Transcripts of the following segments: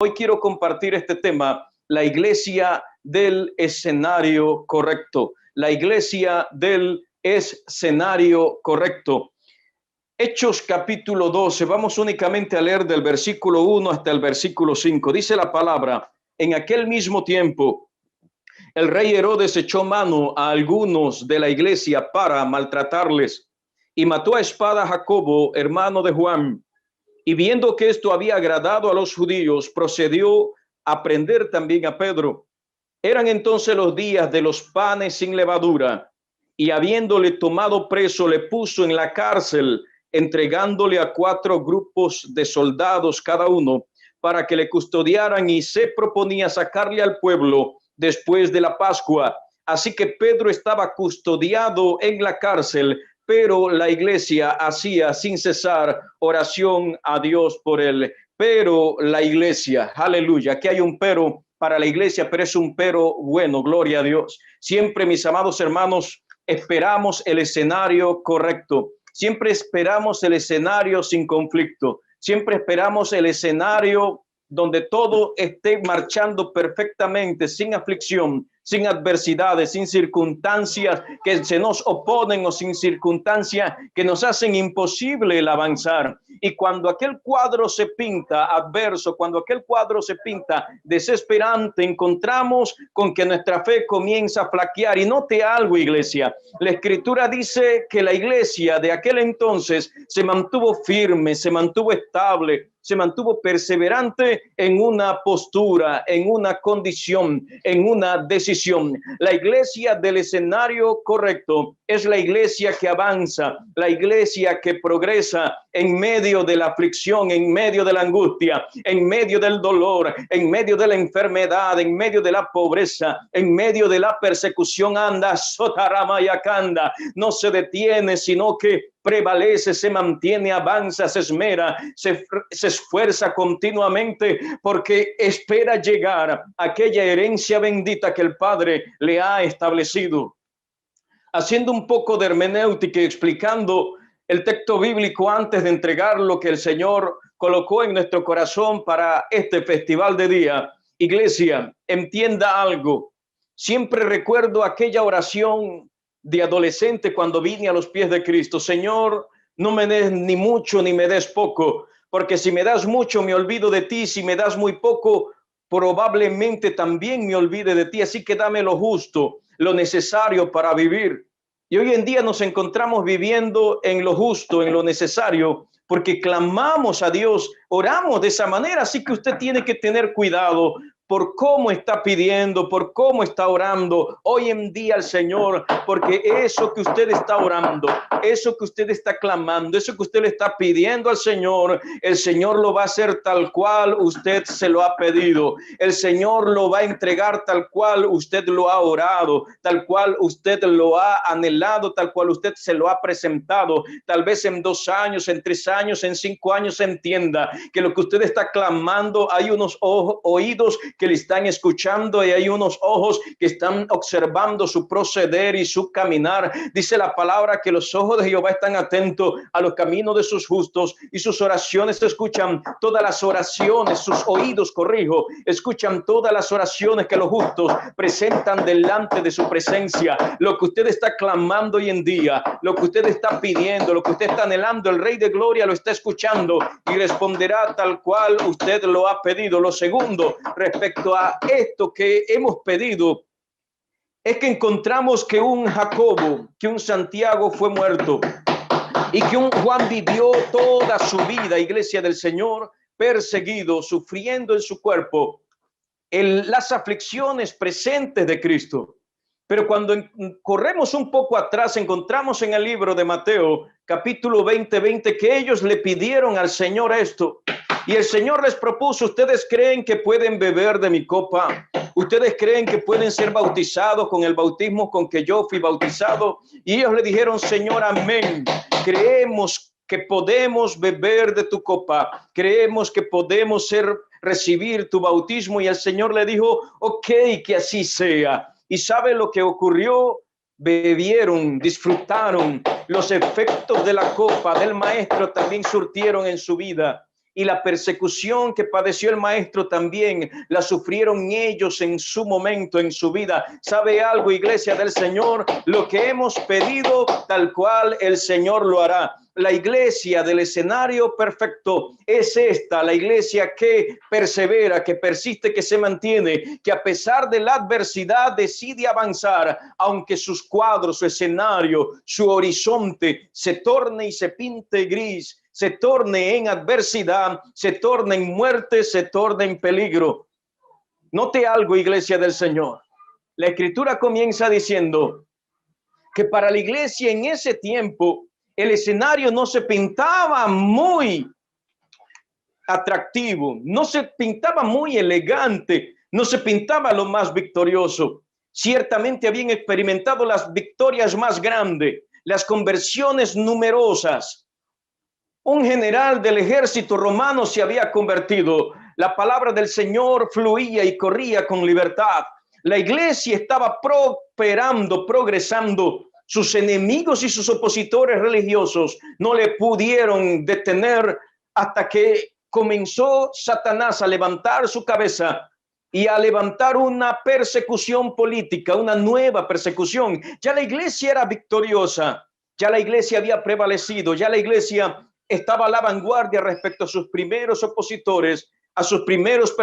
Hoy quiero compartir este tema, la iglesia del escenario correcto. La iglesia del escenario correcto. Hechos capítulo 12, vamos únicamente a leer del versículo 1 hasta el versículo 5. Dice la palabra: en aquel mismo tiempo, el rey Herodes echó mano a algunos de la iglesia para maltratarles y mató a espada a Jacobo, hermano de Juan. Y viendo que esto había agradado a los judíos, procedió a prender también a Pedro. Eran entonces los días de los panes sin levadura, y habiéndole tomado preso, le puso en la cárcel, entregándole a 4 grupos de soldados cada uno, para que le custodiaran, y se proponía sacarle al pueblo después de la Pascua. Así que Pedro estaba custodiado en la cárcel, pero la iglesia hacía sin cesar oración a Dios por él. Pero la iglesia, aleluya, aquí hay un pero para la iglesia, pero es un pero bueno, gloria a Dios. Siempre, mis amados hermanos, esperamos el escenario correcto. Siempre esperamos el escenario sin conflicto. Siempre esperamos el escenario donde todo esté marchando perfectamente, sin aflicción, sin adversidades, sin circunstancias que se nos oponen o sin circunstancias que nos hacen imposible el avanzar. Y cuando aquel cuadro se pinta adverso, cuando aquel cuadro se pinta desesperante, encontramos con que nuestra fe comienza a flaquear. Y note algo, iglesia, la escritura dice que la iglesia de aquel entonces se mantuvo firme, se mantuvo estable, se mantuvo perseverante en una postura, en una condición, en una decisión. La iglesia del escenario correcto es la iglesia que avanza, la iglesia que progresa en medio de la aflicción, en medio de la angustia, en medio del dolor, en medio de la enfermedad, en medio de la pobreza, en medio de la persecución. Anda, sotarama y acanda, no se detiene, sino que prevalece, se mantiene, avanza, se esmera, se esfuerza continuamente, porque espera llegar a aquella herencia bendita que el Padre le ha establecido. Haciendo un poco de hermenéutica y explicando el texto bíblico antes de entregar lo que el Señor colocó en nuestro corazón para este festival de día, iglesia, entienda algo. Siempre recuerdo aquella oración de adolescente cuando vine a los pies de Cristo: Señor, no me des ni mucho ni me des poco, porque si me das mucho me olvido de ti, si me das muy poco probablemente también me olvide de ti, así que dame lo justo, lo necesario para vivir. Y hoy en día nos encontramos viviendo en lo justo, en lo necesario, porque clamamos a Dios, oramos de esa manera. Así que usted tiene que tener cuidado por cómo está pidiendo, por cómo está orando hoy en día al Señor, porque eso que usted está orando, eso que usted está clamando, eso que usted le está pidiendo al Señor, el Señor lo va a hacer tal cual usted se lo ha pedido. El Señor lo va a entregar tal cual usted lo ha orado, tal cual usted lo ha anhelado, tal cual usted se lo ha presentado. Tal vez en 2 años, en 3 años, en 5 años entienda que lo que usted está clamando, hay unos oídos que le están escuchando y hay unos ojos que están observando su proceder y su caminar. Dice la palabra que los ojos de Jehová están atentos a los caminos de sus justos, y sus oraciones escuchan todas las oraciones, sus oídos, corrijo, escuchan todas las oraciones que los justos presentan delante de su presencia. Lo que usted está clamando hoy en día, lo que usted está pidiendo, lo que usted está anhelando, el Rey de Gloria lo está escuchando y responderá tal cual usted lo ha pedido. Lo segundo, respecto a esto que hemos pedido, es que encontramos que un Jacobo, que un Santiago fue muerto y que un Juan vivió toda su vida, iglesia del Señor, perseguido, sufriendo en su cuerpo las aflicciones presentes de Cristo. Pero cuando corremos un poco atrás, encontramos en el libro de Mateo, capítulo 20, que ellos le pidieron al Señor esto. Y el Señor les propuso: ¿ustedes creen que pueden beber de mi copa? ¿Ustedes creen que pueden ser bautizados con el bautismo con que yo fui bautizado? Y ellos le dijeron: Señor, amén. Creemos que podemos beber de tu copa. Creemos que podemos recibir tu bautismo. Y el Señor le dijo: ok, que así sea. ¿Y sabe lo que ocurrió? Bebieron, disfrutaron los efectos de la copa del Maestro, también surtieron en su vida. y la persecución que padeció el maestro también la sufrieron ellos en su momento, en su vida. ¿Sabe algo, iglesia del Señor? Lo que hemos pedido, tal cual el Señor lo hará. La iglesia del escenario perfecto es esta, la iglesia que persevera, que persiste, que se mantiene, que a pesar de la adversidad decide avanzar, aunque sus cuadros, su escenario, su horizonte se torne y se pinte gris, se torne en adversidad, se torne en muerte, se torne en peligro. Note algo, iglesia del Señor. La Escritura comienza diciendo que para la iglesia en ese tiempo el escenario no se pintaba muy atractivo, no se pintaba muy elegante, no se pintaba lo más victorioso. Ciertamente habían experimentado las victorias más grandes, las conversiones numerosas. Un general del ejército romano se había convertido. La palabra del Señor fluía y corría con libertad. La iglesia estaba prosperando, progresando. Sus enemigos y sus opositores religiosos no le pudieron detener hasta que comenzó Satanás a levantar su cabeza y a levantar una persecución política, una nueva persecución. Ya la iglesia era victoriosa, ya la iglesia había prevalecido, ya la iglesia estaba a la vanguardia respecto a sus primeros opositores, a sus primeros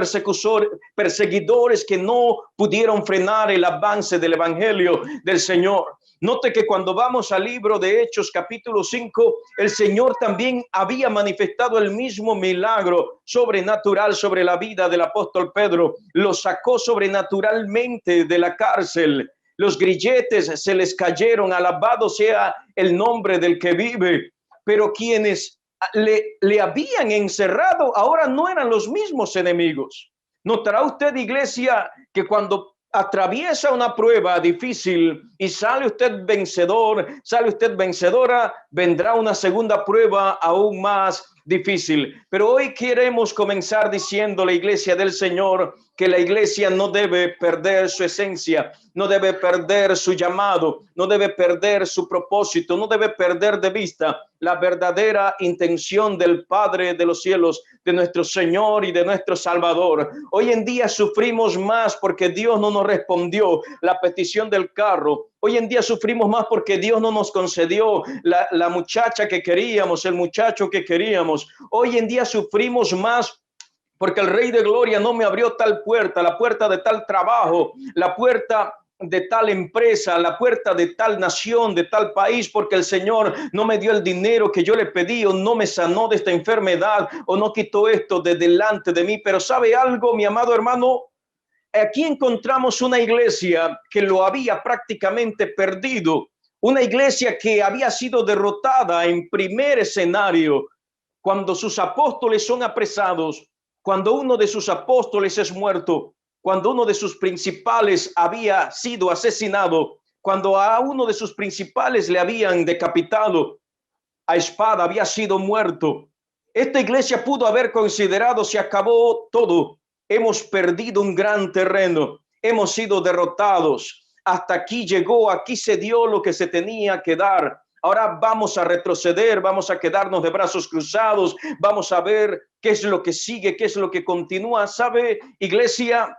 perseguidores que no pudieron frenar el avance del evangelio del Señor. Note que cuando vamos al libro de Hechos capítulo 5, el Señor también había manifestado el mismo milagro sobrenatural sobre la vida del apóstol Pedro. Lo sacó sobrenaturalmente de la cárcel. Los grilletes se les cayeron, alabado sea el nombre del que vive. Pero quienes le habían encerrado ahora no eran los mismos enemigos. Notará usted, iglesia, que cuando atraviesa una prueba difícil y sale usted vencedor, sale usted vencedora, vendrá una segunda prueba aún más difícil. Pero hoy queremos comenzar diciendo, la iglesia del Señor, que la iglesia no debe perder su esencia, no debe perder su llamado, no debe perder su propósito, no debe perder de vista la verdadera intención del Padre de los cielos, de nuestro Señor y de nuestro Salvador. Hoy en día sufrimos más porque Dios no nos respondió la petición del carro. Hoy en día sufrimos más porque Dios no nos concedió la muchacha que queríamos, el muchacho que queríamos. Hoy en día sufrimos más porque el Rey de Gloria no me abrió tal puerta, la puerta de tal trabajo, la puerta de tal empresa, la puerta de tal nación, de tal país, porque el Señor no me dio el dinero que yo le pedí, o no me sanó de esta enfermedad, o no quitó esto de delante de mí. Pero ¿sabe algo, mi amado hermano? Aquí encontramos una iglesia que lo había prácticamente perdido, una iglesia que había sido derrotada en primer escenario, cuando sus apóstoles son apresados, cuando uno de sus apóstoles es muerto, cuando uno de sus principales había sido asesinado, cuando a uno de sus principales le habían decapitado a espada, había sido muerto. Esta iglesia pudo haber considerado: se acabó todo, hemos perdido un gran terreno, hemos sido derrotados, hasta aquí llegó, aquí se dio lo que se tenía que dar. Ahora vamos a retroceder, vamos a quedarnos de brazos cruzados, vamos a ver qué es lo que sigue, qué es lo que continúa. ¿Sabe, iglesia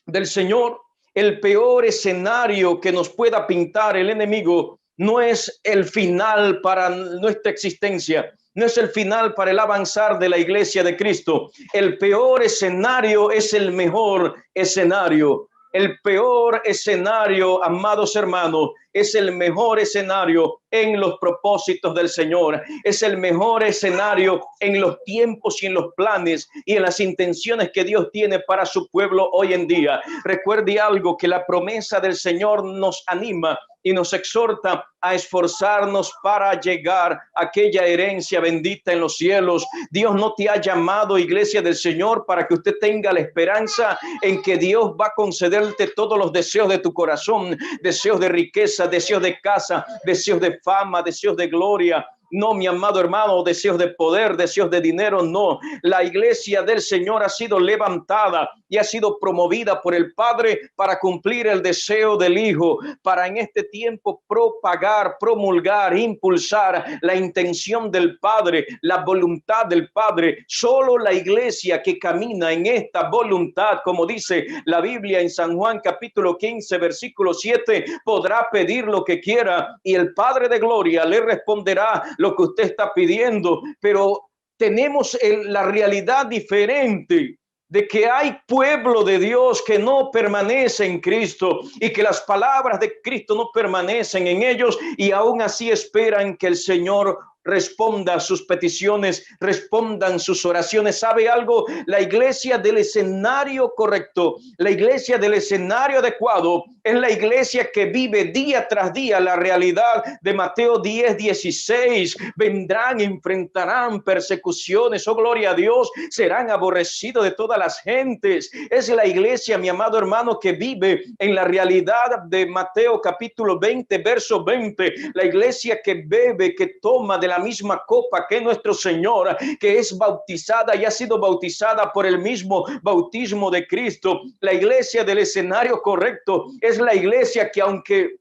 del Señor? El peor escenario que nos pueda pintar el enemigo no es el final para nuestra existencia, no es el final para el avanzar de la iglesia de Cristo. El peor escenario es el mejor escenario. El peor escenario, amados hermanos, es el mejor escenario en los propósitos del Señor. Es el mejor escenario en los tiempos y en los planes y en las intenciones que Dios tiene para su pueblo hoy en día. Recuerde algo, que la promesa del Señor nos anima y nos exhorta a esforzarnos para llegar a aquella herencia bendita en los cielos. Dios no te ha llamado, iglesia del Señor, para que usted tenga la esperanza en que Dios va a concederte todos los deseos de tu corazón, deseos de riqueza, deseos de casa, deseos de fama, deseos de gloria. No, mi amado hermano, deseos de poder, deseos de dinero, no. La iglesia del Señor ha sido levantada y ha sido promovida por el Padre para cumplir el deseo del Hijo, para en este tiempo propagar, promulgar, impulsar la intención del Padre, la voluntad del Padre. Solo la iglesia que camina en esta voluntad, como dice la Biblia en San Juan capítulo 15, versículo 7, podrá pedir lo que quiera y el Padre de gloria le responderá lo que usted está pidiendo. Pero tenemos la realidad diferente de que hay pueblo de Dios que no permanece en Cristo y que las palabras de Cristo no permanecen en ellos y aún así esperan que el Señor responda sus peticiones, respondan sus oraciones. ¿Sabe algo? La iglesia del escenario correcto, la iglesia del escenario adecuado, es la iglesia que vive día tras día la realidad de Mateo 10:16. Vendrán, enfrentarán persecuciones, oh gloria a Dios, serán aborrecidos de todas las gentes. Es la iglesia, mi amado hermano, que vive en la realidad de Mateo capítulo 20, verso 20. La iglesia que bebe, que toma de la misma copa que nuestro Señor, que es bautizada y ha sido bautizada por el mismo bautismo de Cristo. La iglesia del escenario correcto es la iglesia que, aunque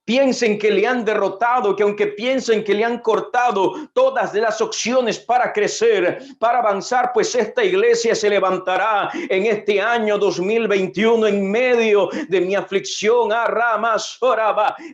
piensen que le han derrotado, que aunque piensen que le han cortado todas las opciones para crecer, para avanzar, pues esta iglesia se levantará en este año 2021 en medio de mi aflicción,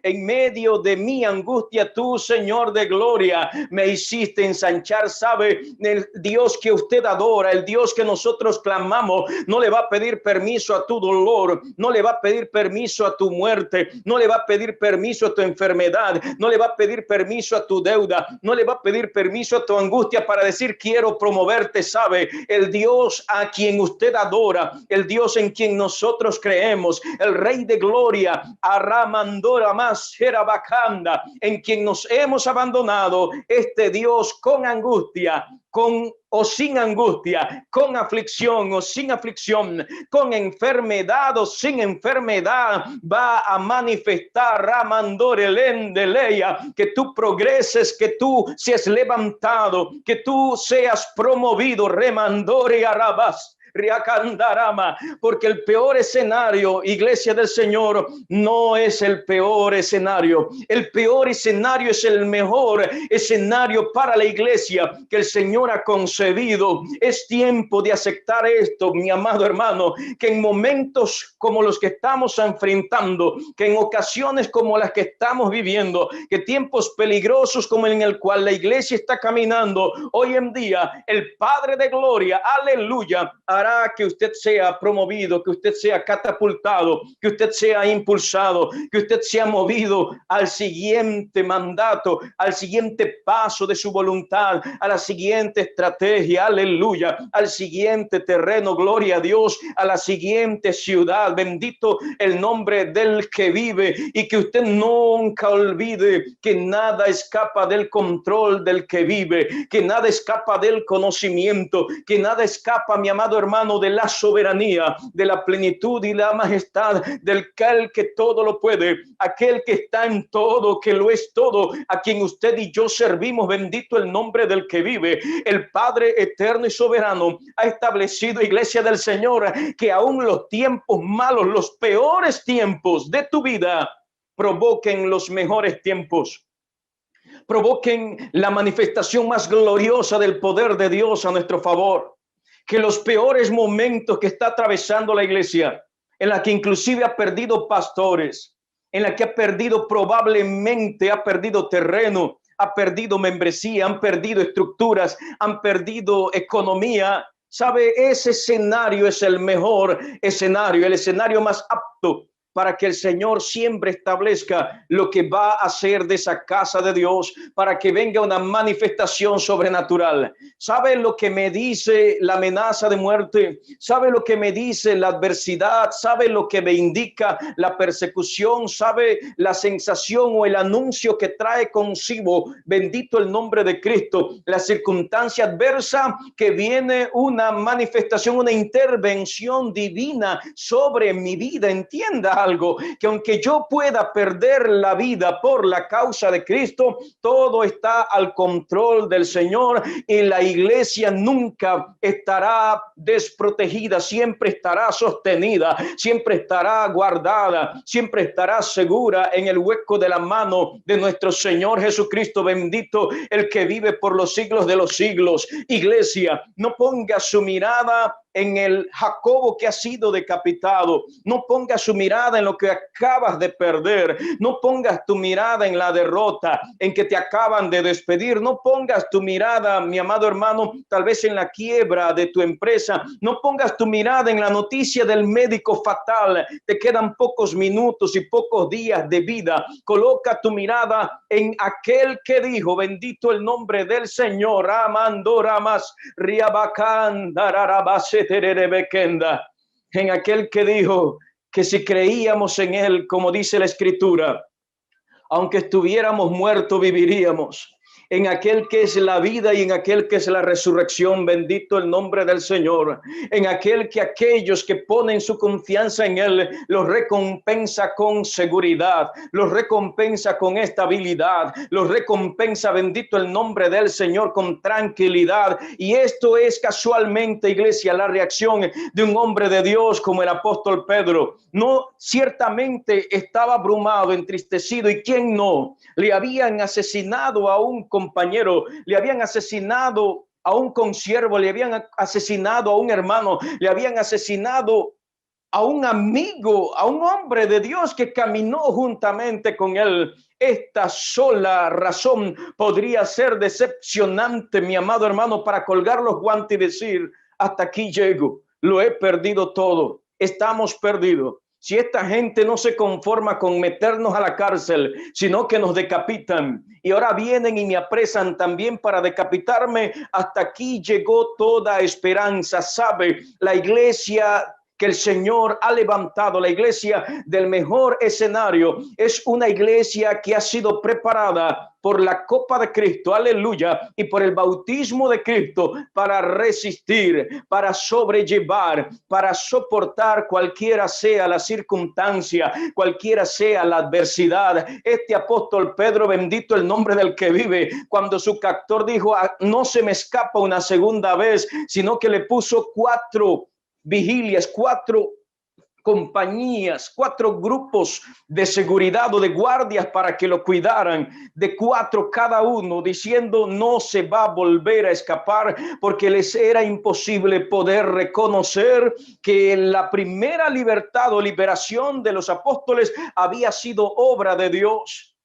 en medio de mi angustia. Tú, Señor de gloria, me hiciste ensanchar. Sabe, el Dios que usted adora, el Dios que nosotros clamamos, no le va a pedir permiso a tu dolor, no le va a pedir permiso a tu muerte, no le va a pedir permiso a tu enfermedad, no le va a pedir permiso a tu deuda, no le va a pedir permiso a tu angustia para decir quiero promoverte. Sabe, el Dios a quien usted adora, el Dios en quien nosotros creemos, el Rey de Gloria, Aramandora más Bacanda, en quien nos hemos abandonado, este Dios con angustia, con o sin angustia, con aflicción o sin aflicción, con enfermedad o sin enfermedad, va a manifestar Ramandore Lendeleya, que tú progreses, que tú seas levantado, que tú seas promovido, Remandore Arabas. Porque el peor escenario, iglesia del Señor, no es el peor escenario. El peor escenario es el mejor escenario para la iglesia que el Señor ha concebido. Es tiempo de aceptar esto, mi amado hermano, que en momentos como los que estamos enfrentando, que en ocasiones como las que estamos viviendo, que tiempos peligrosos como en el cual la iglesia está caminando hoy en día, el Padre de gloria, aleluya, hará que usted sea promovido, que usted sea catapultado, que usted sea impulsado, que usted sea movido al siguiente mandato, al siguiente paso de su voluntad, a la siguiente estrategia, aleluya, al siguiente terreno, gloria a Dios, a la siguiente ciudad. Bendito el nombre del que vive, y que usted nunca olvide que nada escapa del control del que vive, que nada escapa del conocimiento, que nada escapa, mi amado hermano, de la soberanía, de la plenitud y la majestad del que todo lo puede, aquel que está en todo, que lo es todo, a quien usted y yo servimos. Bendito el nombre del que vive. El Padre eterno y soberano ha establecido, iglesia del Señor, que aún los tiempos malos, los peores tiempos de tu vida, provoquen los mejores tiempos, provoquen la manifestación más gloriosa del poder de Dios a nuestro favor. Que los peores momentos que está atravesando la iglesia, en la que inclusive ha perdido pastores, en la que ha perdido, probablemente ha perdido terreno, ha perdido membresía, han perdido estructuras, han perdido economía. ¿Sabe? Ese escenario es el mejor escenario, el escenario más apto para que el Señor siempre establezca lo que va a hacer de esa casa de Dios, para que venga una manifestación sobrenatural. ¿Sabe lo que me dice la amenaza de muerte? ¿Sabe lo que me dice la adversidad? ¿Sabe lo que me indica la persecución? ¿Sabe la sensación o el anuncio que trae consigo, bendito el nombre de Cristo, la circunstancia adversa? Que viene una manifestación, una intervención divina sobre mi vida. Entienda, algo, que aunque yo pueda perder la vida por la causa de Cristo, todo está al control del Señor y la iglesia nunca estará desprotegida, siempre estará sostenida, siempre estará guardada, siempre estará segura en el hueco de la mano de nuestro Señor Jesucristo. Bendito el que vive por los siglos de los siglos. Iglesia, no ponga su mirada en el Jacobo que ha sido decapitado. No pongas su mirada en lo que acabas de perder. No pongas tu mirada en la derrota, en que te acaban de despedir. No pongas tu mirada, mi amado hermano, tal vez en la quiebra de tu empresa. No pongas tu mirada en la noticia del médico fatal. Te quedan pocos minutos y pocos días de vida. Coloca tu mirada en aquel que dijo, bendito el nombre del Señor, Amandoramas Riabacan Dararabase, en aquel que dijo que si creíamos en él, como dice la escritura, aunque estuviéramos muertos, viviríamos. En aquel que es la vida y en aquel que es la resurrección, bendito el nombre del Señor. En aquel que aquellos que ponen su confianza en él, los recompensa con seguridad, los recompensa con estabilidad, los recompensa, bendito el nombre del Señor, con tranquilidad. Y esto es casualmente, iglesia, la reacción de un hombre de Dios como el apóstol Pedro. No, ciertamente estaba abrumado, entristecido, y quién no. Le habían asesinado a un compañero, le habían asesinado a un consiervo, le habían asesinado a un hermano, le habían asesinado a un amigo, a un hombre de Dios que caminó juntamente con él. Esta sola razón podría ser decepcionante, mi amado hermano, para colgar los guantes y decir, hasta aquí llego, lo he perdido todo, estamos perdidos. Si esta gente no se conforma con meternos a la cárcel, sino que nos decapitan y ahora vienen y me apresan también para decapitarme, hasta aquí llegó toda esperanza. Sabe, la iglesia que el Señor ha levantado, la iglesia del mejor escenario, es una iglesia que ha sido preparada por la copa de Cristo, aleluya, y por el bautismo de Cristo para resistir, para sobrellevar, para soportar cualquiera sea la circunstancia, cualquiera sea la adversidad. Este apóstol Pedro, bendito el nombre del que vive, cuando su captor dijo, no se me escapa una segunda vez, sino que le puso 4 vigilias, 4 compañías, 4 grupos de seguridad o de guardias para que lo cuidaran, de 4 cada uno, diciendo no se va a volver a escapar, porque les era imposible poder reconocer que la primera libertad o liberación de los apóstoles había sido obra de Dios.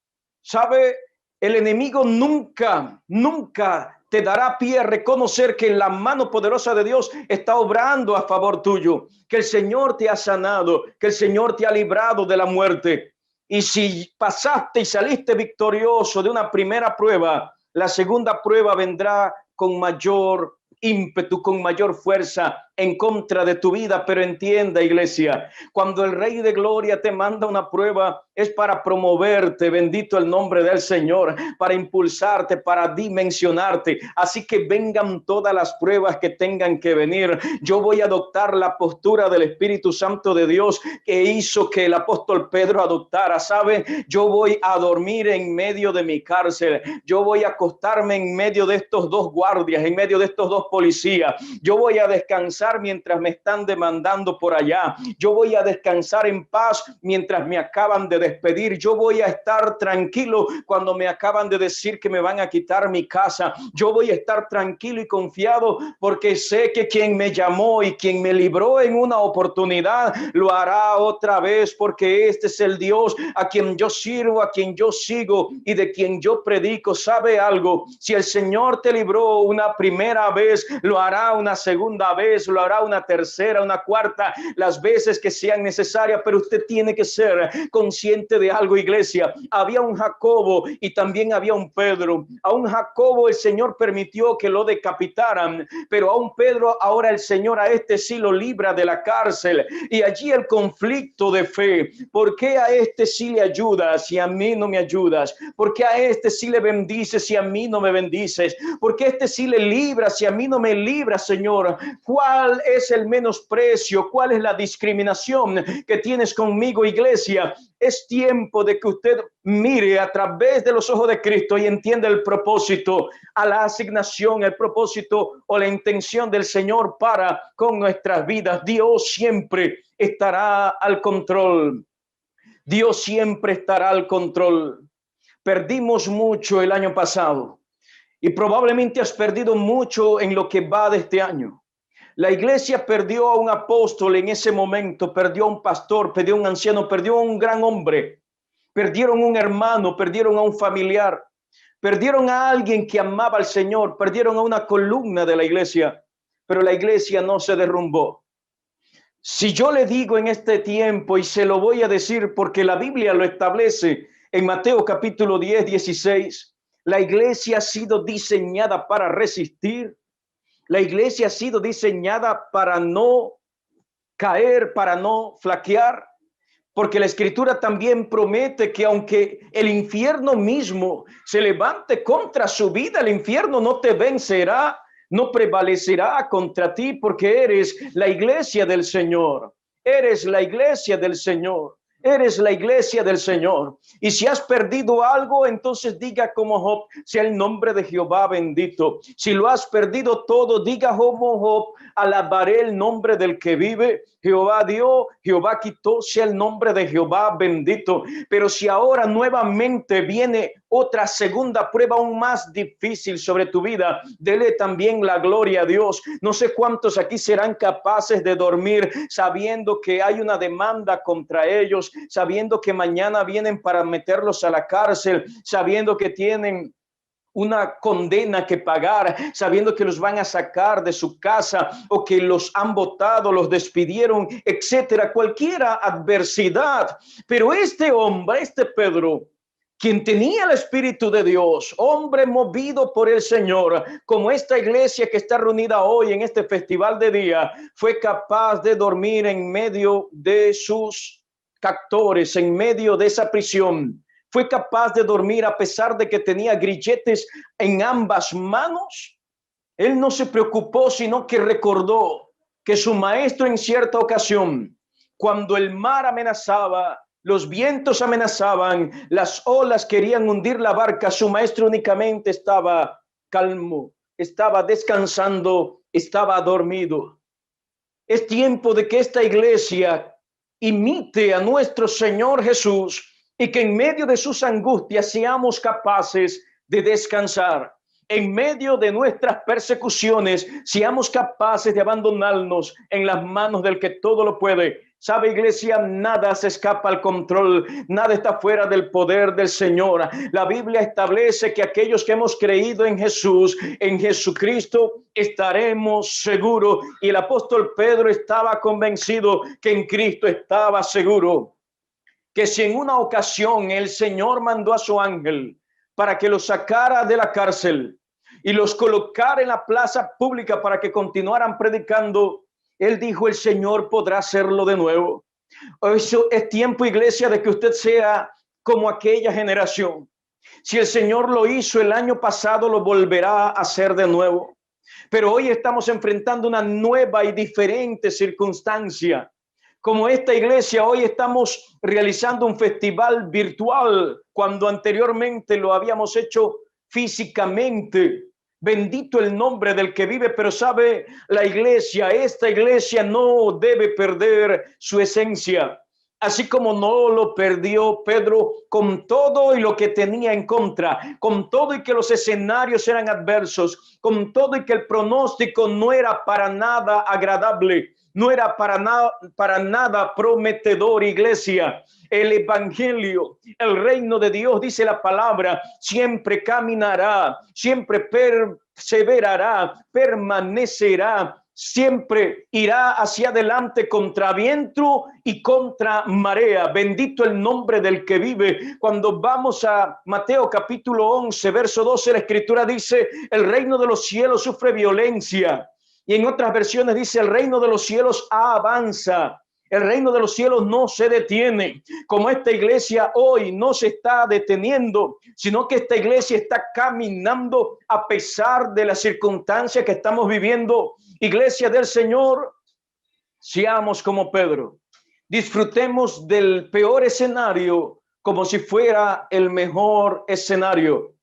¿Sabe? El enemigo nunca te dará pie a reconocer que la mano poderosa de Dios está obrando a favor tuyo, que el Señor te ha sanado, que el Señor te ha librado de la muerte. Y si pasaste y saliste victorioso de una primera prueba, la segunda prueba vendrá con mayor ímpetu, con mayor fuerza en contra de tu vida. Pero entienda, iglesia, cuando el Rey de Gloria te manda una prueba, es para promoverte, bendito el nombre del Señor, para impulsarte, para dimensionarte. Así que vengan todas las pruebas que tengan que venir. Yo voy a adoptar la postura del Espíritu Santo de Dios que hizo que el apóstol Pedro adoptara. ¿Sabe? Yo voy a dormir en medio de mi cárcel. Yo voy a acostarme en medio de estos 2 guardias, en medio de estos 2 policías. Yo voy a descansar mientras me están demandando por allá. Yo voy a descansar en paz mientras me acaban de despedir. Yo voy a estar tranquilo cuando me acaban de decir que me van a quitar mi casa. Yo voy a estar tranquilo y confiado porque sé que quien me llamó y quien me libró en una oportunidad lo hará otra vez, porque este es el Dios a quien yo sirvo, a quien yo sigo y de quien yo predico. ¿Sabe algo? Si el Señor te libró una primera vez, lo hará una segunda vez, lo hará una tercera, una cuarta, las veces que sean necesarias. Pero usted tiene que ser consciente de algo, iglesia. Había un Jacobo y también había un Pedro. A un Jacobo el Señor permitió que lo decapitaran, pero a un Pedro ahora el Señor a este sí lo libra de la cárcel. Y allí el conflicto de fe. ¿Por qué a este sí le ayudas y a mí no me ayudas? ¿Por qué a este sí le bendices y a mí no me bendices? ¿Por qué a este sí le libras y a mí no me libras, Señor? ¿Cuál ¿Cuál es el menosprecio? ¿Cuál es la discriminación que tienes conmigo, iglesia? Es tiempo de que usted mire a través de los ojos de Cristo y entienda el propósito, a la asignación, el propósito o la intención del Señor para con nuestras vidas. Dios siempre estará al control. Dios siempre estará al control. Perdimos mucho el año pasado y probablemente has perdido mucho en lo que va de este año. La iglesia perdió a un apóstol en ese momento, perdió a un pastor, perdió a un anciano, perdió a un gran hombre, perdieron un hermano, perdieron a un familiar, perdieron a alguien que amaba al Señor, perdieron a una columna de la iglesia, pero la iglesia no se derrumbó. Si yo le digo en este tiempo, y se lo voy a decir porque la Biblia lo establece en Mateo capítulo 10, 16, la iglesia ha sido diseñada para resistir. La iglesia ha sido diseñada para no caer, para no flaquear, porque la escritura también promete que aunque el infierno mismo se levante contra su vida, el infierno no te vencerá, no prevalecerá contra ti, porque eres la iglesia del Señor. Eres la iglesia del Señor. Eres la iglesia del Señor. Y si has perdido algo, entonces diga como Job, sea el nombre de Jehová bendito. Si lo has perdido todo, diga como Job, alabaré el nombre del que vive. Jehová dio, Jehová quitó, sea el nombre de Jehová bendito. Pero si ahora nuevamente viene otra segunda prueba aún más difícil sobre tu vida, dele también la gloria a Dios. No sé cuántos aquí serán capaces de dormir sabiendo que hay una demanda contra ellos, sabiendo que mañana vienen para meterlos a la cárcel, sabiendo que tienen una condena que pagar, sabiendo que los van a sacar de su casa o que los han botado, los despidieron, etcétera, cualquiera adversidad. Pero este hombre, este Pedro, quien tenía el Espíritu de Dios, hombre movido por el Señor, como esta iglesia que está reunida hoy en este festival de día, fue capaz de dormir en medio de sus captores, en medio de esa prisión. Fue capaz de dormir a pesar de que tenía grilletes en ambas manos. Él no se preocupó, sino que recordó que su maestro en cierta ocasión, cuando el mar amenazaba, los vientos amenazaban, las olas querían hundir la barca, su maestro únicamente estaba calmo, estaba descansando, estaba dormido. Es tiempo de que esta iglesia imite a nuestro Señor Jesús y que en medio de sus angustias seamos capaces de descansar. En medio de nuestras persecuciones seamos capaces de abandonarnos en las manos del que todo lo puede. Sabe, iglesia, nada se escapa al control, nada está fuera del poder del Señor. La Biblia establece que aquellos que hemos creído en Jesús, en Jesucristo, estaremos seguros. Y el apóstol Pedro estaba convencido que en Cristo estaba seguro. Que si en una ocasión el Señor mandó a su ángel para que los sacara de la cárcel y los colocara en la plaza pública para que continuaran predicando, él dijo, el Señor podrá hacerlo de nuevo. Eso es tiempo, iglesia, de que usted sea como aquella generación. Si el Señor lo hizo el año pasado, lo volverá a hacer de nuevo. Pero hoy estamos enfrentando una nueva y diferente circunstancia. Como esta iglesia, hoy estamos realizando un festival virtual cuando anteriormente lo habíamos hecho físicamente. Bendito el nombre del que vive, pero sabe, la iglesia, esta iglesia no debe perder su esencia. Así como no lo perdió Pedro con todo y lo que tenía en contra, con todo y que los escenarios eran adversos, con todo y que el pronóstico no era para nada agradable. No era para nada prometedor, iglesia. El evangelio, el reino de Dios, dice la palabra, siempre caminará, siempre perseverará, permanecerá, siempre irá hacia adelante contra viento y contra marea. Bendito el nombre del que vive. Cuando vamos a Mateo capítulo 11, verso 12, la escritura dice, el reino de los cielos sufre violencia. Y en otras versiones dice, el reino de los cielos avanza. El reino de los cielos no se detiene, como esta iglesia hoy no se está deteniendo, sino que esta iglesia está caminando a pesar de las circunstancias que estamos viviendo. Iglesia del Señor, seamos como Pedro. Disfrutemos del peor escenario como si fuera el mejor escenario.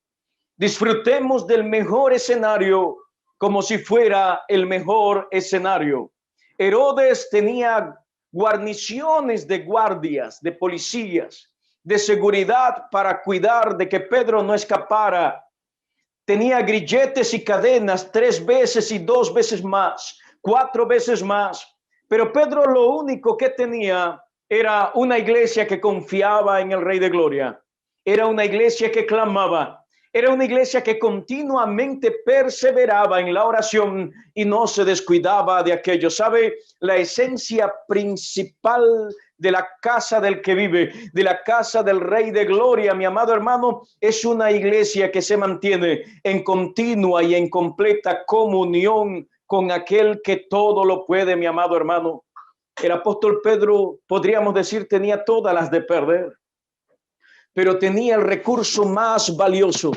Disfrutemos del mejor escenario como si fuera el mejor escenario. Herodes tenía guarniciones de guardias, de policías, de seguridad para cuidar de que Pedro no escapara. Tenía grilletes y cadenas 3 veces y 2 veces más, 4 veces más. Pero Pedro lo único que tenía era una iglesia que confiaba en el Rey de Gloria. Era una iglesia que clamaba. Era una iglesia que continuamente perseveraba en la oración y no se descuidaba de aquello. ¿Sabe? La esencia principal de la casa del que vive, de la casa del Rey de Gloria, mi amado hermano, es una iglesia que se mantiene en continua y en completa comunión con aquel que todo lo puede, mi amado hermano. El apóstol Pedro, podríamos decir, tenía todas las de perder, pero tenía el recurso más valioso.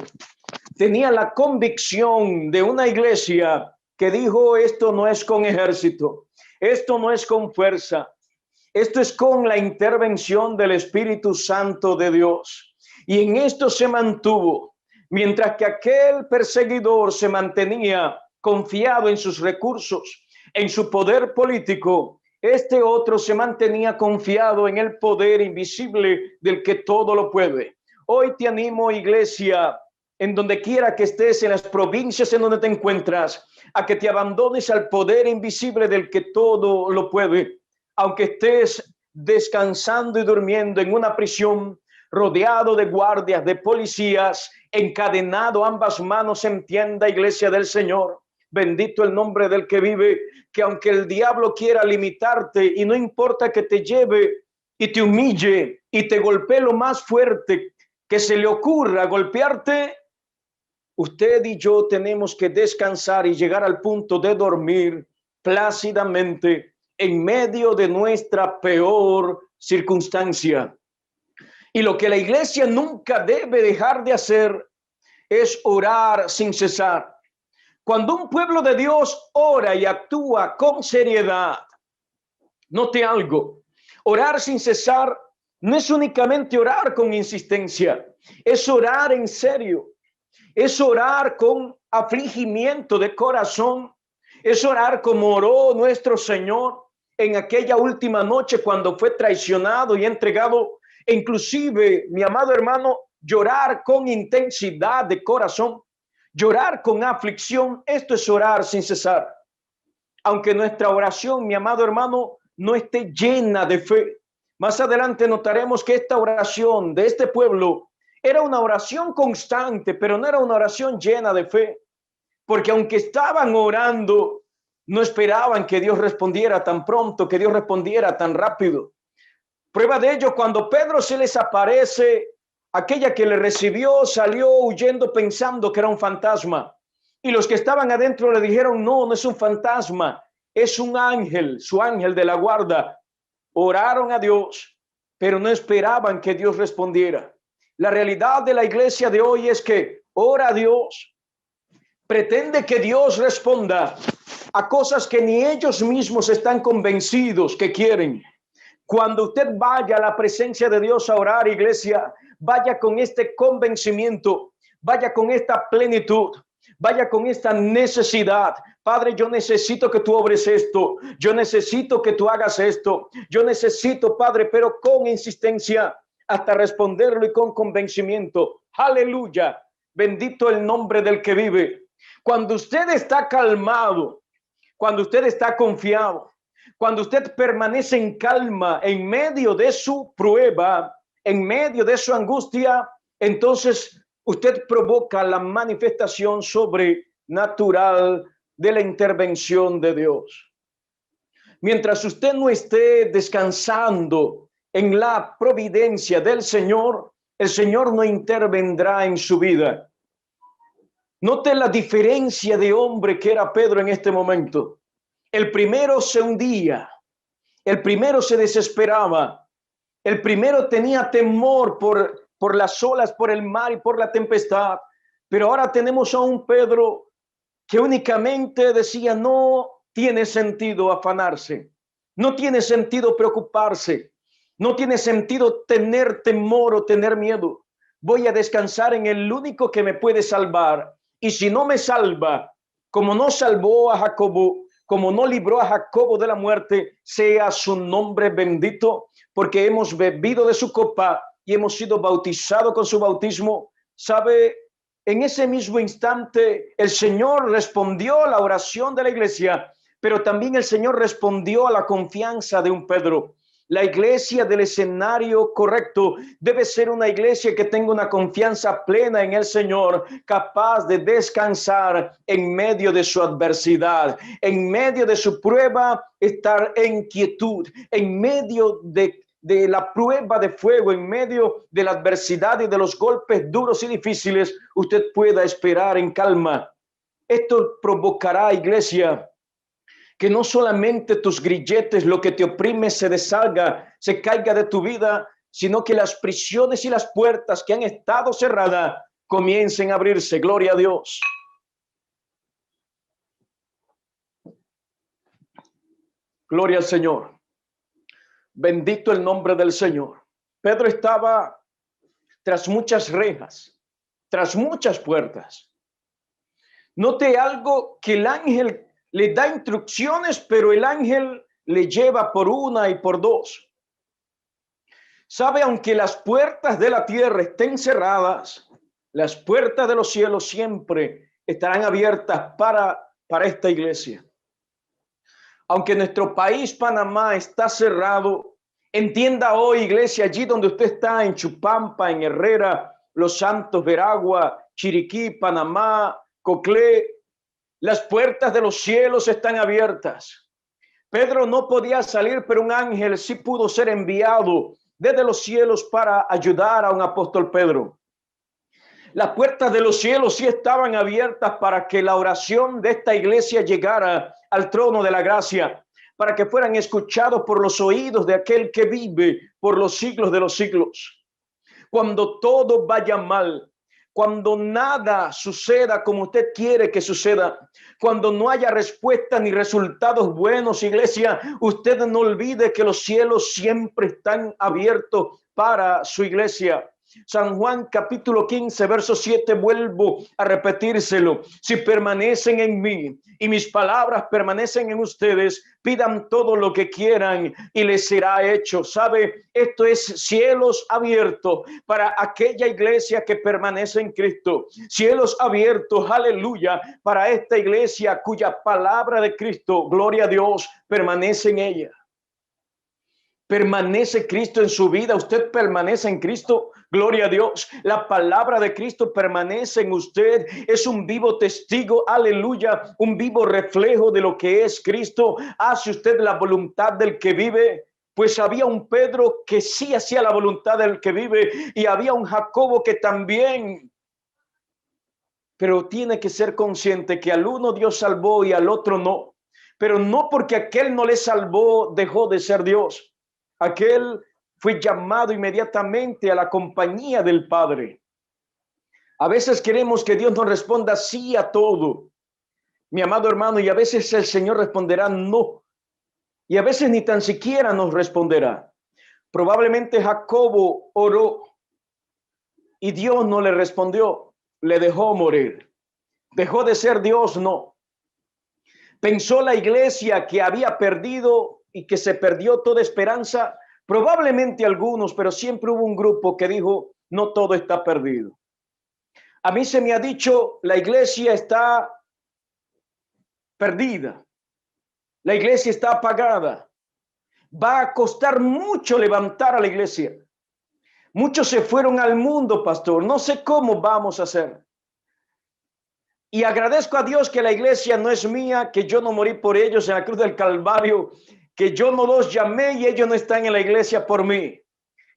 Tenía la convicción de una iglesia que dijo: esto no es con ejército, esto no es con fuerza, esto es con la intervención del Espíritu Santo de Dios. Y en esto se mantuvo, mientras que aquel perseguidor se mantenía confiado en sus recursos, en su poder político. Este otro se mantenía confiado en el poder invisible del que todo lo puede. Hoy te animo, iglesia, en donde quiera que estés, en las provincias en donde te encuentras, a que te abandones al poder invisible del que todo lo puede. Aunque estés descansando y durmiendo en una prisión, rodeado de guardias, de policías, encadenado ambas manos en tienda, iglesia del Señor. Bendito el nombre del que vive, que aunque el diablo quiera limitarte, y no importa que te lleve y te humille y te golpee lo más fuerte que se le ocurra golpearte, usted y yo tenemos que descansar y llegar al punto de dormir plácidamente en medio de nuestra peor circunstancia. Y lo que la iglesia nunca debe dejar de hacer es orar sin cesar. Cuando un pueblo de Dios ora y actúa con seriedad, note algo: orar sin cesar no es únicamente orar con insistencia, es orar en serio, es orar con afligimiento de corazón, es orar como oró nuestro Señor en aquella última noche cuando fue traicionado y entregado. E inclusive, mi amado hermano, llorar con intensidad de corazón, llorar con aflicción. Esto es orar sin cesar. Aunque nuestra oración, mi amado hermano, no esté llena de fe, más adelante notaremos que esta oración de este pueblo era una oración constante, pero no era una oración llena de fe, porque aunque estaban orando, no esperaban que Dios respondiera tan pronto, que Dios respondiera tan rápido. Prueba de ello, cuando Pedro se les aparece, aquella que le recibió salió huyendo pensando que era un fantasma. Y los que estaban adentro le dijeron: no, no es un fantasma, es un ángel, su ángel de la guarda. Oraron a Dios, pero no esperaban que Dios respondiera. La realidad de la iglesia de hoy es que ora a Dios, pretende que Dios responda a cosas que ni ellos mismos están convencidos que quieren. Cuando usted vaya a la presencia de Dios a orar, iglesia, vaya con este convencimiento, vaya con esta plenitud, vaya con esta necesidad. Padre, yo necesito que tú obres esto, yo necesito que tú hagas esto, yo necesito, Padre, pero con insistencia hasta responderlo y con convencimiento. Aleluya, bendito el nombre del que vive. Cuando usted está calmado, cuando usted está confiado, cuando usted permanece en calma en medio de su prueba, en medio de su angustia, entonces usted provoca la manifestación sobrenatural de la intervención de Dios. Mientras usted no esté descansando en la providencia del Señor, el Señor no intervendrá en su vida. Note la diferencia de hombre que era Pedro en este momento. El primero se hundía El primero se desesperaba. El primero tenía temor por las olas, por el mar y por la tempestad. Pero ahora tenemos a un Pedro que únicamente decía, no tiene sentido afanarse, no tiene sentido preocuparse, no tiene sentido tener temor o tener miedo. Voy a descansar en el único que me puede salvar. Y si no me salva, como no salvó a Jacobo, como no libró a Jacobo de la muerte, sea su nombre bendito, porque hemos bebido de su copa y hemos sido bautizados con su bautismo. ¿Sabe? En ese mismo instante, el Señor respondió a la oración de la iglesia, pero también el Señor respondió a la confianza de un Pedro. La iglesia del escenario correcto debe ser una iglesia que tenga una confianza plena en el Señor, capaz de descansar en medio de su adversidad, en medio de su prueba, estar en quietud, en medio de la prueba de fuego, en medio de la adversidad y de los golpes duros y difíciles, usted pueda esperar en calma. Esto provocará, iglesia, que no solamente tus grilletes, lo que te oprime, se deshaga, se caiga de tu vida, sino que las prisiones y las puertas que han estado cerradas comiencen a abrirse. Gloria a Dios. Gloria al Señor. Bendito el nombre del Señor. Pedro estaba tras muchas rejas, tras muchas puertas. Note algo, que el ángel le da instrucciones, pero el ángel le lleva por una y por dos. Sabe, aunque las puertas de la tierra estén cerradas, las puertas de los cielos siempre estarán abiertas para esta iglesia. Aunque nuestro país, Panamá, está cerrado, entienda hoy, iglesia, allí donde usted está, en Chupampa, en Herrera, Los Santos, Veragua, Chiriquí, Panamá, Coclé, las puertas de los cielos están abiertas. Pedro no podía salir, pero un ángel sí pudo ser enviado desde los cielos para ayudar a un apóstol Pedro. Las puertas de los cielos sí estaban abiertas para que la oración de esta iglesia llegara al trono de la gracia, para que fueran escuchados por los oídos de aquel que vive por los siglos de los siglos. Cuando todo vaya mal, cuando nada suceda como usted quiere que suceda, cuando no haya respuesta ni resultados buenos, iglesia, usted no olvide que los cielos siempre están abiertos para su iglesia. San Juan capítulo 15, verso 7, vuelvo a repetírselo. Si permanecen en mí y mis palabras permanecen en ustedes, pidan todo lo que quieran y les será hecho. ¿Sabe? Esto es cielos abiertos para aquella iglesia que permanece en Cristo. Cielos abiertos, aleluya, para esta iglesia cuya palabra de Cristo, gloria a Dios, permanece en ella. ¿Permanece Cristo en su vida? ¿Usted permanece en Cristo? Gloria a Dios. La palabra de Cristo permanece en usted. Es un vivo testigo, aleluya, un vivo reflejo de lo que es Cristo. ¿Hace usted la voluntad del que vive? Pues había un Pedro que sí hacía la voluntad del que vive, y había un Jacobo que también. Pero tiene que ser consciente que al uno Dios salvó y al otro no. Pero no porque aquel no le salvó dejó de ser Dios. Aquel fue llamado inmediatamente a la compañía del Padre. A veces queremos que Dios nos responda sí a todo, mi amado hermano, y a veces el Señor responderá no. Y a veces ni tan siquiera nos responderá. Probablemente Jacobo oró y Dios no le respondió, le dejó morir. Dejó de ser Dios, no. Pensó la iglesia que había perdido y que se perdió toda esperanza. Probablemente algunos, pero siempre hubo un grupo que dijo, no todo está perdido. A mí se me ha dicho, la iglesia está perdida. La iglesia está apagada. Va a costar mucho levantar a la iglesia. Muchos se fueron al mundo, pastor. No sé cómo vamos a hacer. Y agradezco a Dios que la iglesia no es mía, que yo no morí por ellos en la cruz del Calvario, que yo no los llamé y ellos no están en la iglesia por mí.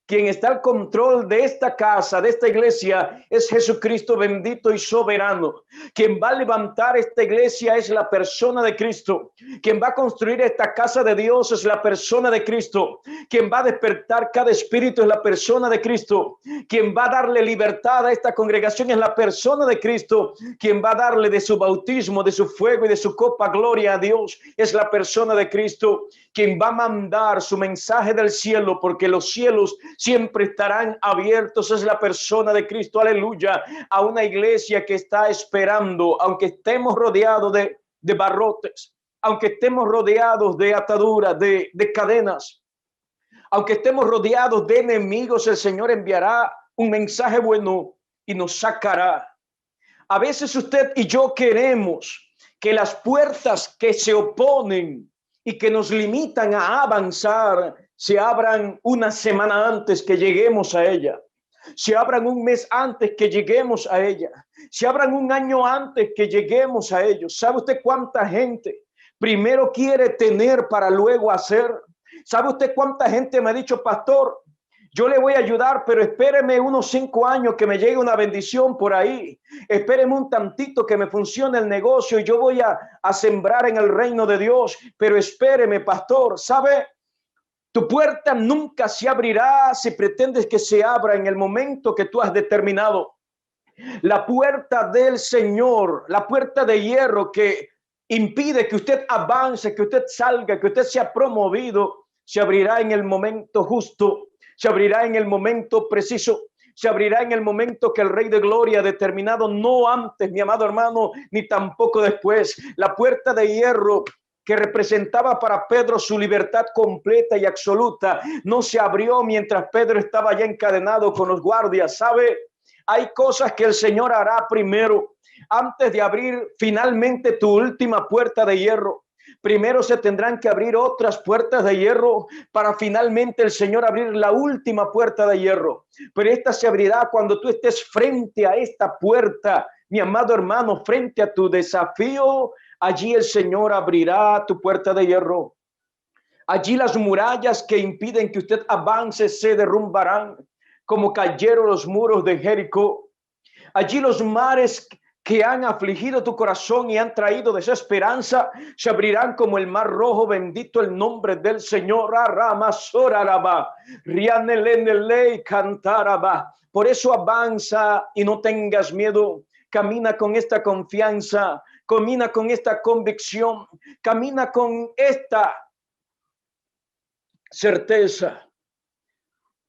Quien está al control de esta casa, de esta iglesia, es Jesucristo bendito y soberano. Quien va a levantar esta iglesia es la persona de Cristo. Quien va a construir esta casa de Dios es la persona de Cristo. Quien va a despertar cada espíritu es la persona de Cristo. Quien va a darle libertad a esta congregación es la persona de Cristo. Quien va a darle de su bautismo, de su fuego y de su copa gloria a Dios es la persona de Cristo. Quien va a mandar su mensaje del cielo, porque los cielos siempre estarán abiertos, es la persona de Cristo. Aleluya. A una iglesia que está esperando, aunque estemos rodeados de barrotes, aunque estemos rodeados de ataduras, de cadenas, aunque estemos rodeados de enemigos, el Señor enviará un mensaje bueno y nos sacará. A veces usted y yo queremos que las puertas que se oponen y que nos limitan a avanzar se abran una semana antes que lleguemos a ella, se abran un mes antes que lleguemos a ella, se abran un año antes que lleguemos a ellos. ¿Sabe usted cuánta gente primero quiere tener para luego hacer? ¿Sabe usted cuánta gente me ha dicho, pastor, yo le voy a ayudar, pero espéreme unos 5 años que me llegue una bendición por ahí? Espéreme un tantito que me funcione el negocio y yo voy a sembrar en el reino de Dios, pero espéreme, pastor. ¿Sabe? Tu puerta nunca se abrirá si pretendes que se abra en el momento que tú has determinado. La puerta del Señor, la puerta de hierro que impide que usted avance, que usted salga, que usted sea promovido, se abrirá en el momento justo, se abrirá en el momento preciso, se abrirá en el momento que el Rey de Gloria ha determinado, no antes, mi amado hermano, ni tampoco después. La puerta de hierro que representaba para Pedro su libertad completa y absoluta, no se abrió mientras Pedro estaba ya encadenado con los guardias. ¿Sabe? Hay cosas que el Señor hará primero. Antes de abrir finalmente tu última puerta de hierro, primero se tendrán que abrir otras puertas de hierro para finalmente el Señor abrir la última puerta de hierro. Pero esta se abrirá cuando tú estés frente a esta puerta, mi amado hermano, frente a tu desafío. Allí el Señor abrirá tu puerta de hierro. Allí las murallas que impiden que usted avance se derrumbarán, como cayeron los muros de Jericó. Allí los mares que han afligido tu corazón y han traído desesperanza se abrirán como el mar rojo. Bendito el nombre del Señor. Por eso avanza y no tengas miedo. Camina con esta confianza, camina con esta convicción, camina con esta certeza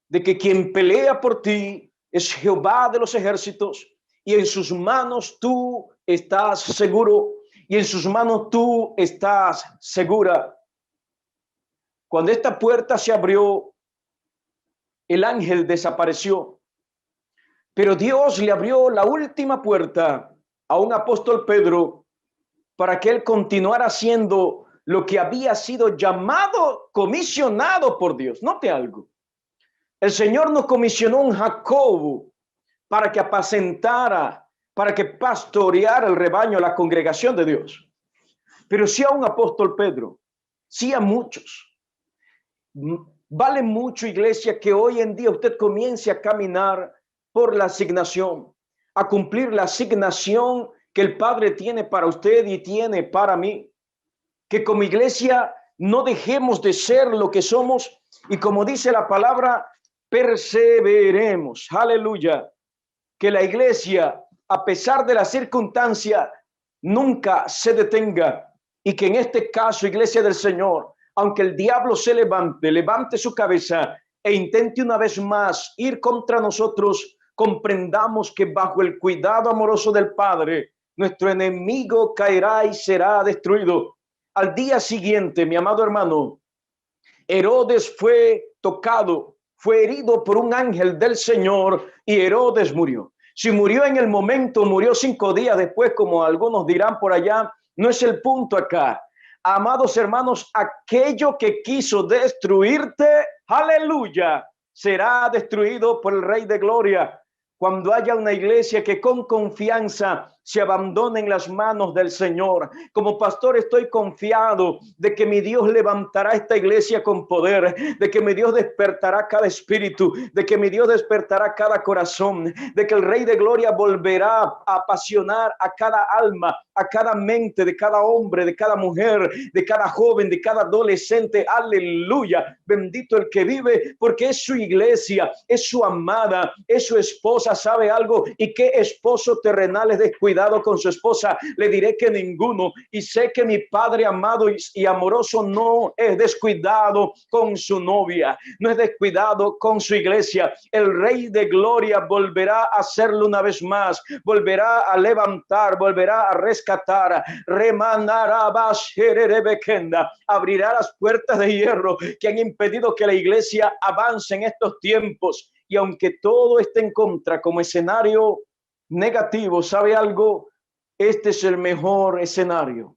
de que quien pelea por ti es Jehová de los ejércitos, y en sus manos tú estás seguro, y en sus manos tú estás segura. Cuando esta puerta se abrió, el ángel desapareció, pero Dios le abrió la última puerta a un apóstol Pedro para que él continuara haciendo lo que había sido llamado, comisionado por Dios. Note algo. El Señor nos comisionó un Jacobo para que apacentara, para que pastoreara el rebaño, la congregación de Dios. Pero sí a un apóstol Pedro, sí a muchos. Vale mucho, iglesia, que hoy en día usted comience a caminar por la asignación, a cumplir la asignación que el Padre tiene para usted y tiene para mí. Que como iglesia no dejemos de ser lo que somos y, como dice la palabra, perseveremos. Aleluya. Que la iglesia, a pesar de la circunstancia, nunca se detenga, y que en este caso, iglesia del Señor, aunque el diablo se levante su cabeza e intente una vez más ir contra nosotros, comprendamos que bajo el cuidado amoroso del Padre, nuestro enemigo caerá y será destruido. Al día siguiente, mi amado hermano, Herodes fue tocado, fue herido por un ángel del Señor, y Herodes murió. Si murió en el momento, murió 5 días después, como algunos dirán por allá, no es el punto acá. Amados hermanos, aquello que quiso destruirte, aleluya, será destruido por el Rey de Gloria. Cuando haya una iglesia que con confianza se abandone en las manos del Señor. Como pastor estoy confiado de que mi Dios levantará esta iglesia con poder, de que mi Dios despertará cada espíritu, de que mi Dios despertará cada corazón, de que el Rey de Gloria volverá a apasionar a cada alma, a cada mente, de cada hombre, de cada mujer, de cada joven, de cada adolescente. Aleluya, bendito el que vive, porque es su iglesia, es su amada, es su esposa. ¿Sabe algo? ¿Y qué esposo terrenal es descuidado con su esposa? Le diré que ninguno. Y sé que mi Padre amado y amoroso no es descuidado con su novia, no es descuidado con su iglesia. El Rey de Gloria volverá a hacerlo una vez más, volverá a levantar, volverá a rescatar, remanará, abrirá las puertas de hierro que han impedido que la iglesia avance en estos tiempos. Y aunque todo esté en contra como escenario negativo, ¿sabe algo? Este es el mejor escenario.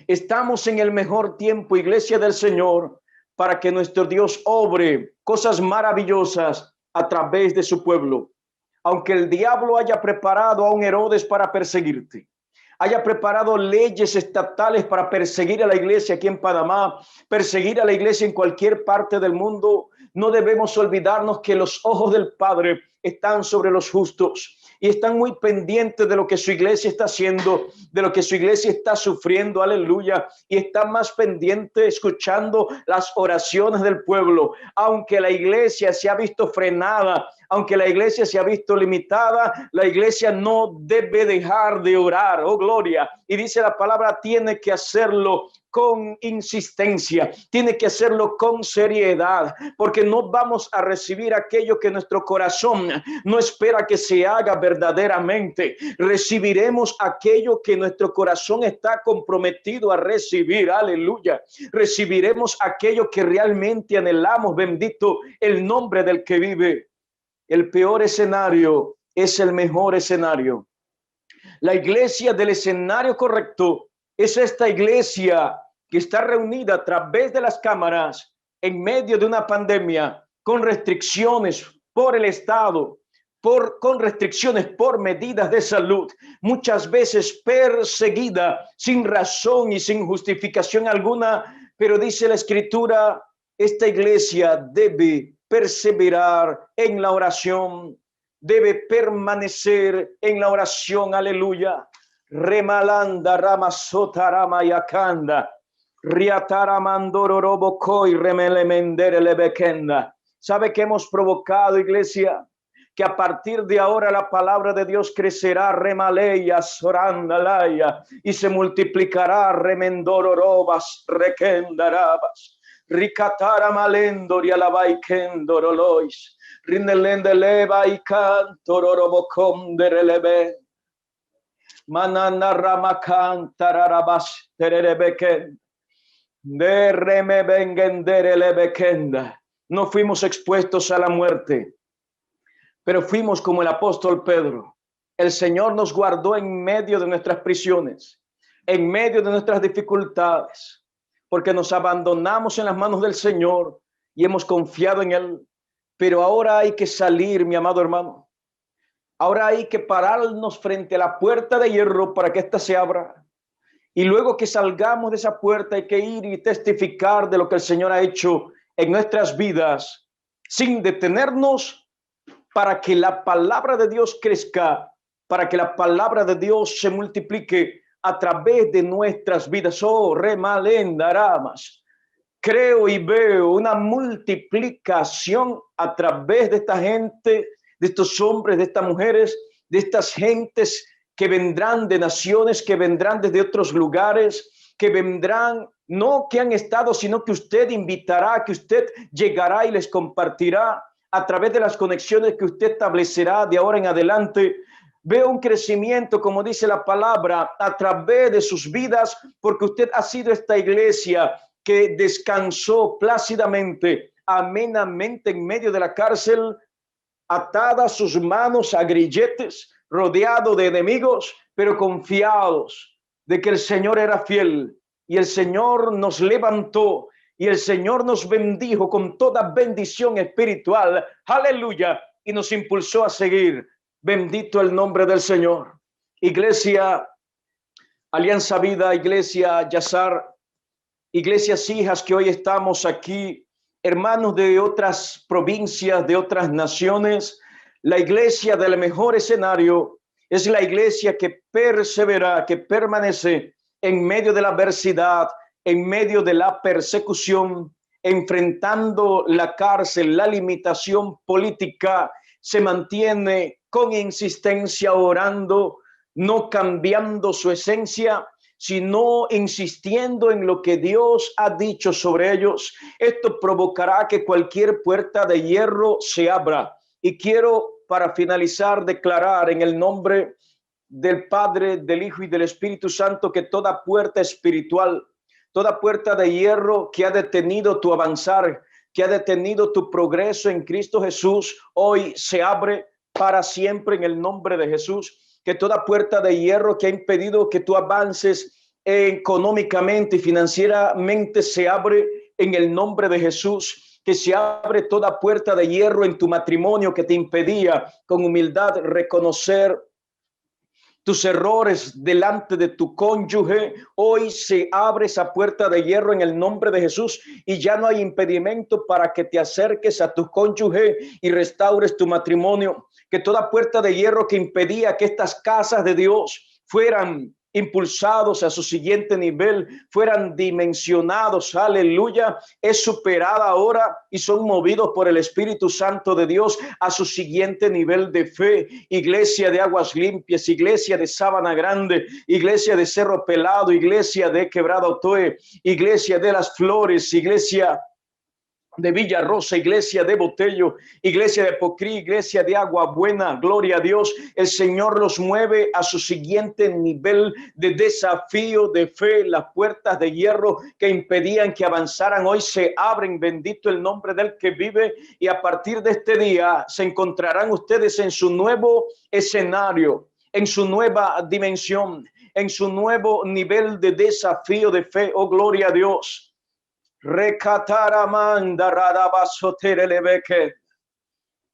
Estamos en el mejor tiempo, iglesia del Señor, para que nuestro Dios obre cosas maravillosas a través de su pueblo. Aunque el diablo haya preparado a un Herodes para perseguirte, haya preparado leyes estatales para perseguir a la iglesia aquí en Panamá, perseguir a la iglesia en cualquier parte del mundo, no debemos olvidarnos que los ojos del Padre están sobre los justos y están muy pendientes de lo que su iglesia está haciendo, de lo que su iglesia está sufriendo, aleluya, y están más pendientes escuchando las oraciones del pueblo. Aunque la iglesia se ha visto frenada, aunque la iglesia se ha visto limitada, la iglesia no debe dejar de orar, oh gloria. Y dice la palabra, tiene que hacerlo con insistencia, tiene que hacerlo con seriedad, porque no vamos a recibir aquello que nuestro corazón no espera que se haga verdaderamente. Recibiremos aquello que nuestro corazón está comprometido a recibir, aleluya. Recibiremos aquello que realmente anhelamos, bendito el nombre del que vive. El peor escenario es el mejor escenario. La iglesia del escenario correcto es esta iglesia que está reunida a través de las cámaras en medio de una pandemia, con restricciones por el Estado, con restricciones por medidas de salud, muchas veces perseguida sin razón y sin justificación alguna. Pero dice la Escritura, esta iglesia debe perseverar en la oración, debe permanecer en la oración, aleluya. Remalanda ramasota ramayakanda riatara mandororobo koi remelemendere lebekenda. ¿Sabe que hemos provocado, iglesia? Que a partir de ahora la palabra de Dios crecerá, remaleya, sorandalaya, y se multiplicará, remendororobas, rekendarabas, ricatara malendor y alabaikendorolois, rinelende leva y cantororobocomderelebe, manana ramacantararabas, tererebeken, derreme vengenderelebekenda. No fuimos expuestos a la muerte, pero fuimos como el apóstol Pedro. El Señor nos guardó en medio de nuestras prisiones, en medio de nuestras dificultades, porque nos abandonamos en las manos del Señor y hemos confiado en Él. Pero ahora hay que salir, mi amado hermano. Ahora hay que pararnos frente a la puerta de hierro para que ésta se abra. Y luego que salgamos de esa puerta hay que ir y testificar de lo que el Señor ha hecho en nuestras vidas, sin detenernos, para que la palabra de Dios crezca, para que la palabra de Dios se multiplique a través de nuestras vidas. Oh, remalendaramas. Creo y veo una multiplicación a través de esta gente, de estos hombres, de estas mujeres, de estas gentes que vendrán de naciones, que vendrán desde otros lugares, que vendrán, no que han estado, sino que usted invitará, que usted llegará y les compartirá a través de las conexiones que usted establecerá de ahora en adelante. Veo un crecimiento, como dice la palabra, a través de sus vidas, porque usted ha sido esta iglesia que descansó plácidamente, amenamente en medio de la cárcel, atadas sus manos a grilletes, rodeado de enemigos, pero confiados de que el Señor era fiel y el Señor nos levantó y el Señor nos bendijo con toda bendición espiritual. Aleluya. y nos impulsó a seguir. Bendito el nombre del Señor. Iglesia Alianza Vida, Iglesia Yazar, iglesias hijas que hoy estamos aquí, hermanos de otras provincias, de otras naciones, la iglesia del mejor escenario es la iglesia que persevera, que permanece en medio de la adversidad, en medio de la persecución, enfrentando la cárcel, la limitación política, se mantiene con insistencia orando, no cambiando su esencia, sino insistiendo en lo que Dios ha dicho sobre ellos. Esto provocará que cualquier puerta de hierro se abra. Y quiero, para finalizar, declarar en el nombre del Padre, del Hijo y del Espíritu Santo que toda puerta espiritual, toda puerta de hierro que ha detenido tu avanzar, que ha detenido tu progreso en Cristo Jesús, hoy se abre para siempre en el nombre de Jesús. Que toda puerta de hierro que ha impedido que tú avances económicamente y financieramente se abre en el nombre de Jesús. Que se abre toda puerta de hierro en tu matrimonio que te impedía con humildad reconocer tus errores delante de tu cónyuge. Hoy se abre esa puerta de hierro en el nombre de Jesús y ya no hay impedimento para que te acerques a tu cónyuge y restaures tu matrimonio. Que toda puerta de hierro que impedía que estas casas de Dios fueran impulsados a su siguiente nivel, fueran dimensionados, aleluya, es superada ahora y son movidos por el Espíritu Santo de Dios a su siguiente nivel de fe. Iglesia de Aguas Limpias, iglesia de Sabana Grande, iglesia de Cerro Pelado, iglesia de Quebrado Toe, iglesia de Las Flores, iglesia de Villa Rosa, iglesia de Botello, iglesia de Pocrí, iglesia de Agua Buena, gloria a Dios. El Señor los mueve a su siguiente nivel de desafío de fe. Las puertas de hierro que impedían que avanzaran hoy se abren, bendito el nombre del que vive, y a partir de este día se encontrarán ustedes en su nuevo escenario, en su nueva dimensión, en su nuevo nivel de desafío de fe. Oh, gloria a Dios.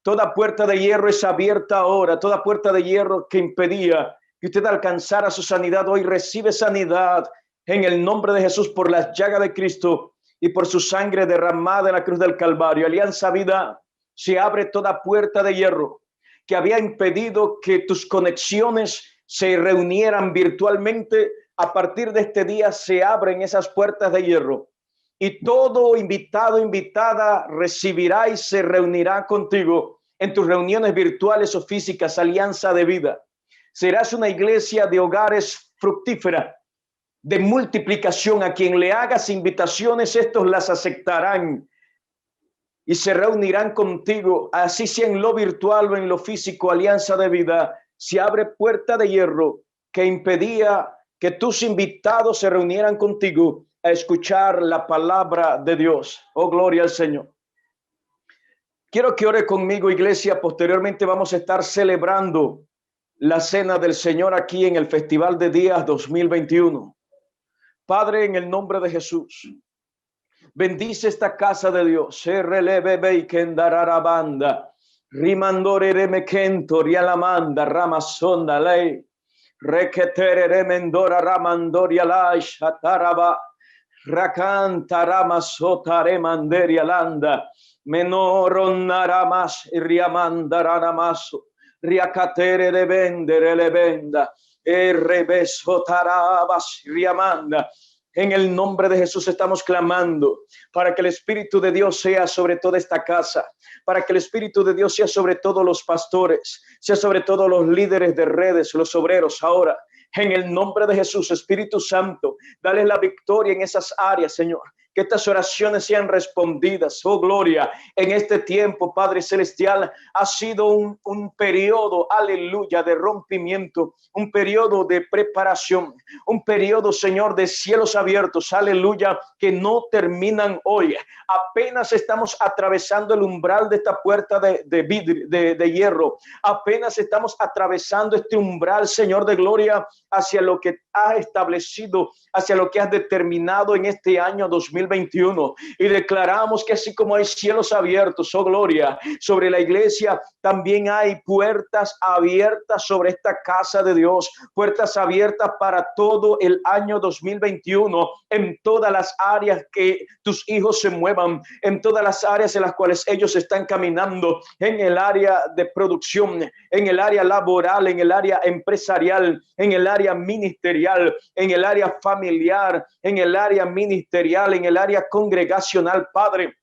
Toda puerta de hierro es abierta ahora. Toda puerta de hierro que impedía que usted alcanzara su sanidad hoy recibe sanidad en el nombre de Jesús por las llagas de Cristo y por su sangre derramada en la cruz del Calvario. Alianza Vida, se abre toda puerta de hierro que había impedido que tus conexiones se reunieran virtualmente. A partir de este día se abren esas puertas de hierro. Y todo invitado, invitada recibirá y se reunirá contigo en tus reuniones virtuales o físicas. Alianza de Vida. Serás una iglesia de hogares fructífera, de multiplicación. A quien le hagas invitaciones, estos las aceptarán y se reunirán contigo, así sea en lo virtual o en lo físico. Alianza de Vida. Se abre puerta de hierro que impedía que tus invitados se reunieran contigo a escuchar la palabra de Dios. Oh, gloria al Señor. Quiero que ore conmigo, iglesia. Posteriormente vamos a estar celebrando la cena del Señor aquí en el Festival de Días 2021. Padre, en el nombre de Jesús, bendice esta casa de Dios. Rimandore remekento rialamanda ramasonda ley. Reketere remendora ramandoria la shataraba. Rakanta ramasota remanderia landa. Menoron naramas riamandaranamaso. Riacatere de vendere le venda. Rebesotarabas riamanda. En el nombre de Jesús estamos clamando para que el Espíritu de Dios sea sobre toda esta casa, para que el Espíritu de Dios sea sobre todos los pastores, sea sobre todos los líderes de redes, los obreros ahora. En el nombre de Jesús, Espíritu Santo, dale la victoria en esas áreas, Señor. Que estas oraciones sean respondidas. Oh, gloria. En este tiempo, Padre Celestial, ha sido un periodo, aleluya, de rompimiento, un periodo de preparación, un periodo, Señor, de cielos abiertos, aleluya, que no terminan hoy. Apenas estamos atravesando el umbral de esta puerta de hierro. Apenas estamos atravesando este umbral, Señor de gloria, hacia lo que has establecido, hacia lo que has determinado en este año 2020. 2021 y declaramos que así como hay cielos abiertos, oh gloria, sobre la iglesia, también hay puertas abiertas sobre esta casa de Dios, puertas abiertas para todo el año 2021 en todas las áreas que tus hijos se muevan, en todas las áreas en las cuales ellos están caminando, en el área de producción, en el área laboral, en el área empresarial, en el área ministerial, en el área familiar, en el área ministerial, en el área congregacional, Padre.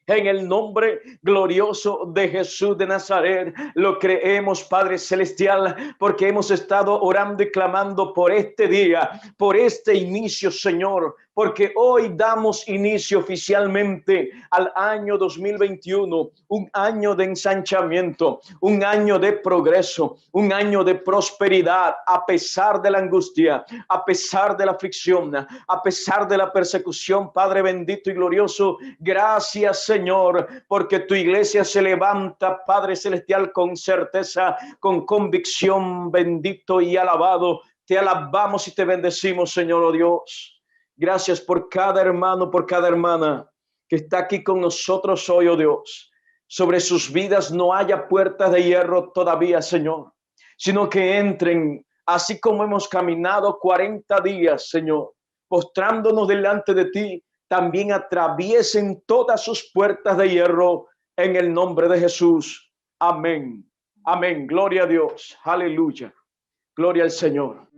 En el nombre glorioso de Jesús de Nazaret, lo creemos, Padre Celestial, porque hemos estado orando y clamando por este día, por este inicio, Señor, porque hoy damos inicio oficialmente al año 2021, un año de ensanchamiento, un año de progreso, un año de prosperidad, a pesar de la angustia, a pesar de la aflicción, a pesar de la persecución. Padre bendito y glorioso, gracias, Señor, porque tu iglesia se levanta, Padre Celestial, con certeza, con convicción. Bendito y alabado, te alabamos y te bendecimos, Señor, oh Dios. Gracias por cada hermano, por cada hermana que está aquí con nosotros hoy, oh Dios. Sobre sus vidas no haya puertas de hierro todavía, Señor, sino que entren, así como hemos caminado 40 días, Señor, postrándonos delante de ti, también atraviesen todas sus puertas de hierro en el nombre de Jesús. Amén. Amén. Gloria a Dios. Aleluya. Gloria al Señor.